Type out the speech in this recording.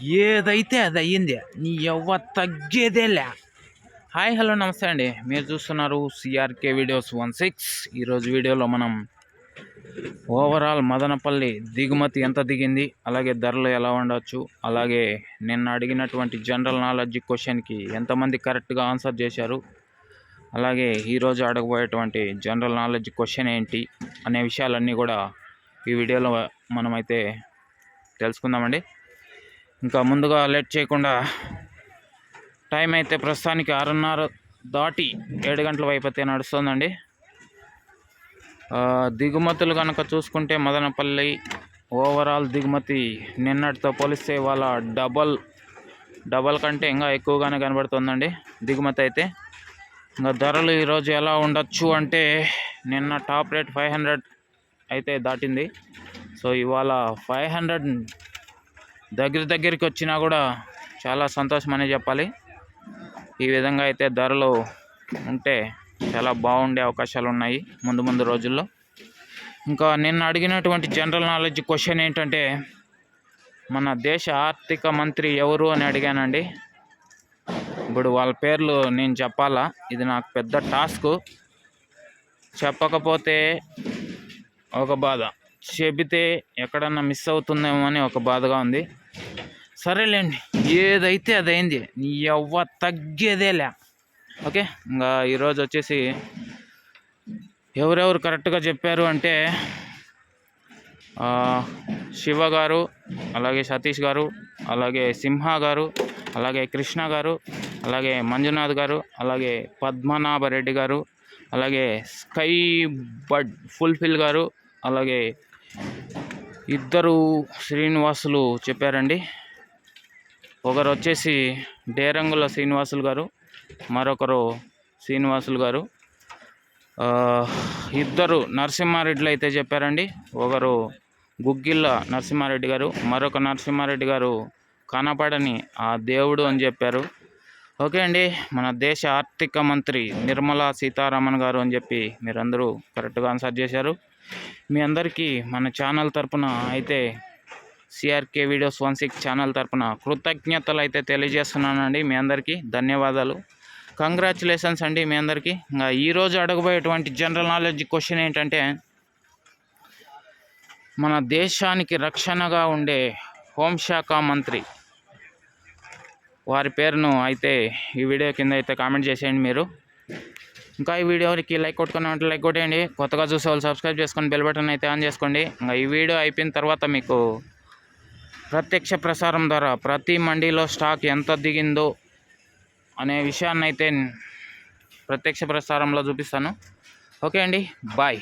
ఏదైతే అది అయ్యింది, నీ ఎవ్వ తగ్గేదేలే. హాయ్ హలో నమస్తే అండి, మీరు చూస్తున్నారు సిఆర్కే వీడియోస్ 16. ఈరోజు వీడియోలో మనం ఓవరాల్ మదనపల్లి దిగుమతి ఎంత దిగింది, అలాగే ధరలు ఎలా ఉండవచ్చు, అలాగే నిన్న అడిగినటువంటి జనరల్ నాలెడ్జ్ క్వశ్చన్కి ఎంతమంది కరెక్ట్గా ఆన్సర్ చేశారు, అలాగే ఈరోజు అడగబోయేటువంటి జనరల్ నాలెడ్జ్ క్వశ్చన్ ఏంటి అనే విషయాలన్నీ కూడా ఈ వీడియోలో మనమైతే తెలుసుకుందామండి. ఇంకా ముందుగా లేట్ చేయకుండా, టైం అయితే ప్రస్తుతానికి 6:30 దాటి 7 గంటల వైపు అయితే నడుస్తుందండి. దిగుమతులు కనుక చూసుకుంటే మదనపల్లి ఓవరాల్ దిగుమతి నిన్నటితో పోలిస్తే ఇవాళ డబల్ కంటే ఇంకా ఎక్కువగానే కనబడుతుందండి దిగుమతి అయితే. ఇంకా ధరలు ఈరోజు ఎలా ఉండొచ్చు అంటే, నిన్న టాప్ రేట్ 500 అయితే దాటింది. సో ఇవాళ 500 దగ్గరికి వచ్చినా కూడా చాలా సంతోషం అనే చెప్పాలి. ఈ విధంగా అయితే ధరలు ఉంటే చాలా బాగుండే అవకాశాలు ఉన్నాయి ముందు రోజుల్లో. ఇంకా నిన్న అడిగినటువంటి జనరల్ నాలెడ్జ్ క్వశ్చన్ ఏంటంటే, మన దేశ ఆర్థిక మంత్రి ఎవరు అని అడిగానండి. ఇప్పుడు వాళ్ళ పేర్లు నేను చెప్పాలా, ఇది నాకు పెద్ద టాస్క్. చెప్పకపోతే ఒక బాధ, చెబితే ఎక్కడన్నా మిస్ అవుతుందేమో అని ఒక బాధగా ఉంది. సరేలేండి, ఏదైతే అదైంది, నీ ఎవ్వ తగ్గేదేలే. ఓకే, ఇంకా ఈరోజు వచ్చేసి ఎవరెవరు కరెక్ట్గా చెప్పారు అంటే, శివ గారు, అలాగే సతీష్ గారు, అలాగే సింహ గారు, అలాగే కృష్ణ గారు, అలాగే మంజునాథ్ గారు, అలాగే పద్మనాభరెడ్డి గారు, అలాగే స్కై బడ్ ఫుల్ఫిల్ గారు, అలాగే ఇద్దరు శ్రీనివాసులు చెప్పారండి. ఒకరు వచ్చేసి డేరంగుల శ్రీనివాసులు గారు, మరొకరు శ్రీనివాసులు గారు. ఇద్దరు నరసింహారెడ్డిలు అయితే చెప్పారండి. ఒకరు గుగ్గిళ్ళ నరసింహారెడ్డి గారు, మరొక నరసింహారెడ్డి గారు కనపడని ఆ దేవుడు అని చెప్పారు. ఓకే అండి, మన దేశ ఆర్థిక మంత్రి నిర్మలా సీతారామన్ గారు అని చెప్పి మీరందరూ కరెక్ట్గా ఆన్సర్ చేశారు. మీ అందరికీ మన ఛానల్ తరపున అయితే, సిఆర్కే వీడియోస్ 16 ఛానల్ తరపున కృతజ్ఞతలు అయితే తెలియజేస్తున్నానండి. మీ అందరికీ ధన్యవాదాలు, కంగ్రాచులేషన్స్ అండి మీ అందరికీ. ఇంకా ఈరోజు అడగబోయేటువంటి జనరల్ నాలెడ్జ్ క్వశ్చన్ ఏంటంటే, మన దేశానికి రక్షణగా ఉండే హోంశాఖ మంత్రి వారి పేరును అయితే ఈ వీడియో కింద అయితే కామెంట్ చేసేయండి మీరు. ఇంకా ఈ వీడియోకి లైక్ కొట్టుకుని లైక్ కొట్టేయండి. కొత్తగా చూసే వాళ్ళు సబ్స్క్రైబ్ చేసుకొని బెల్ బటన్ అయితే ఆన్ చేసుకోండి. ఇంకా ఈ వీడియో అయిపోయిన తర్వాత మీకు ప్రత్యక్ష ప్రసారం ద్వారా ప్రతి మండీలో స్టాక్ ఎంత దిగిందో అనే విషయాన్ని అయితే ప్రత్యక్ష ప్రసారంలో చూపిస్తాను. ఓకే అండి, బాయ్.